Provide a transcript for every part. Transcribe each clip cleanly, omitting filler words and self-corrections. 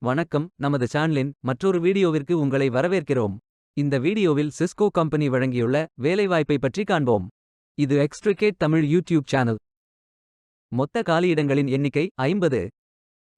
வணக்கம், நமது சேனலின் மற்றொரு வீடியோவிற்கு உங்களை வரவேற்கிறோம். இந்த வீடியோவில் சிஸ்கோ கம்பெனி வழங்கியுள்ள வேலைவாய்ப்பை பற்றி காண்போம். இது எக்ஸ்ட்ரிகேட் தமிழ் யூடியூப் சேனல். மொத்த காலியிடங்களின் எண்ணிக்கை 50.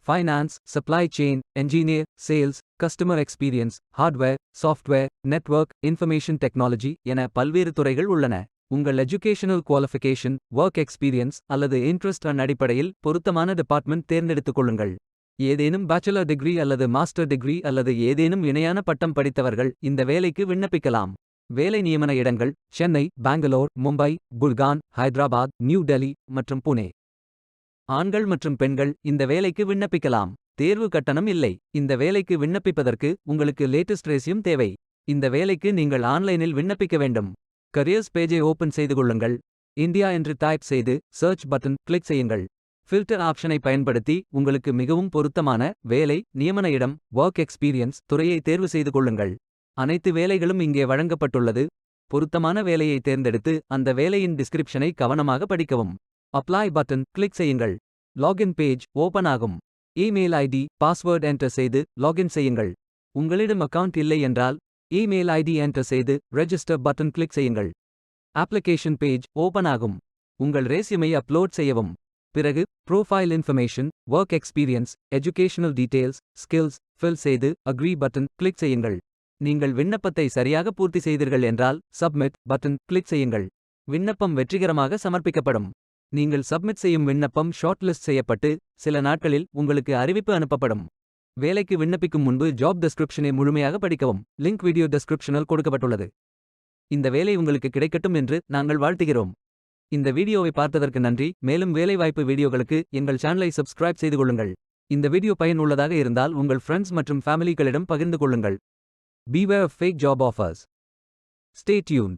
Finance, supply chain, engineer, sales, customer experience, hardware, software, network, information technology என பல்வேறு துறைகள் உள்ளன. உங்கள் எஜுகேஷனல் குவாலிஃபிகேஷன், ஒர்க் எக்ஸ்பீரியன்ஸ் அல்லது இன்ட்ரெஸ்ட் அடிப்படையில் பொருத்தமான டிபார்ட்மெண்ட் தேர்ந்தெடுத்துக் கொள்ளுங்கள். ஏதேனும் பேச்சுலர் டிகிரி அல்லது மாஸ்டர் டிகிரி அல்லது ஏதேனும் இணையான பட்டம் படித்தவர்கள் இந்த வேலைக்கு விண்ணப்பிக்கலாம். வேலை நியமன இடங்கள் சென்னை, பெங்களூர், மும்பை, குர்கான், ஹைதராபாத், நியூ டெல்லி மற்றும் புனே. ஆண்கள் மற்றும் பெண்கள் இந்த வேலைக்கு விண்ணப்பிக்கலாம். தேர்வு கட்டணம் இல்லை. இந்த வேலைக்கு விண்ணப்பிப்பதற்கு உங்களுக்கு லேட்டஸ்ட் ரெஸ்யூம் தேவை. இந்த வேலைக்கு நீங்கள் ஆன்லைனில் விண்ணப்பிக்க வேண்டும். கரியர்ஸ் பேஜை ஓபன் செய்து கொள்ளுங்கள். இந்தியா என்று டைப் செய்து சர்ச் பட்டன் கிளிக் செய்யுங்கள். ஃபில்டர் ஆப்ஷனை பயன்படுத்தி உங்களுக்கு மிகவும் பொருத்தமான வேலை, நியமன இடம், ஒர்க் எக்ஸ்பீரியன்ஸ் துறையை தேர்வு செய்து கொள்ளுங்கள். அனைத்து வேலைகளும் இங்கே வழங்கப்பட்டுள்ளது. பொருத்தமான வேலையை தேர்ந்தெடுத்து அந்த வேலையின் டிஸ்கிரிப்ஷனை கவனமாக படிக்கவும். அப்ளை பட்டன் கிளிக் செய்யுங்கள். லாகின் பேஜ் ஓபன் ஆகும். இமெயில் ஐடி, பாஸ்வேர்ட் என்டர் செய்து லாகின் செய்யுங்கள். உங்களிடம் அக்கவுண்ட் இல்லை என்றால் இமெயில் ஐடி என்டர் செய்து ரெஜிஸ்டர் பட்டன் கிளிக் செய்யுங்கள். அப்ளிகேஷன் பேஜ் ஓபன் ஆகும். உங்கள் ரெஸ்யூமை அப்லோட் செய்யவும். பிறகு profile information, work experience, educational details, skills fill செய்து அக்ரி பட்டன் கிளிக் செய்யுங்கள். நீங்கள் விண்ணப்பத்தை சரியாக பூர்த்தி செய்தீர்கள் என்றால் சப்மிட் பட்டன் கிளிக் செய்யுங்கள். விண்ணப்பம் வெற்றிகரமாக சமர்ப்பிக்கப்படும். நீங்கள் சப்மிட் செய்யும் விண்ணப்பம் ஷார்ட்லிஸ்ட் செய்யப்பட்டு சில நாட்களில் உங்களுக்கு அறிவிப்பு அனுப்பப்படும். வேலைக்கு விண்ணப்பிக்கும் முன்பு ஜாப் டெஸ்கிரிப்ஷனை முழுமையாக படிக்கவும். லிங்க் வீடியோ டெஸ்கிரிப்ஷனில் கொடுக்கப்பட்டுள்ளது. இந்த வேலை உங்களுக்கு கிடைக்கட்டும் என்று நாங்கள் வாழ்த்துகிறோம். இந்த வீடியோவை பார்த்ததற்கு நன்றி. மேலும் வேலைவாய்ப்பு வீடியோகளுக்கு எங்கள் சேனலை சப்ஸ்கிரைப் செய்து கொள்ளுங்கள். இந்த வீடியோ பயனுள்ளதாக இருந்தால் உங்கள் ஃப்ரெண்ட்ஸ் மற்றும் ஃபேமிலிகளிடம் பகிர்ந்து கொள்ளுங்கள். Beware of fake job offers. Stay tuned.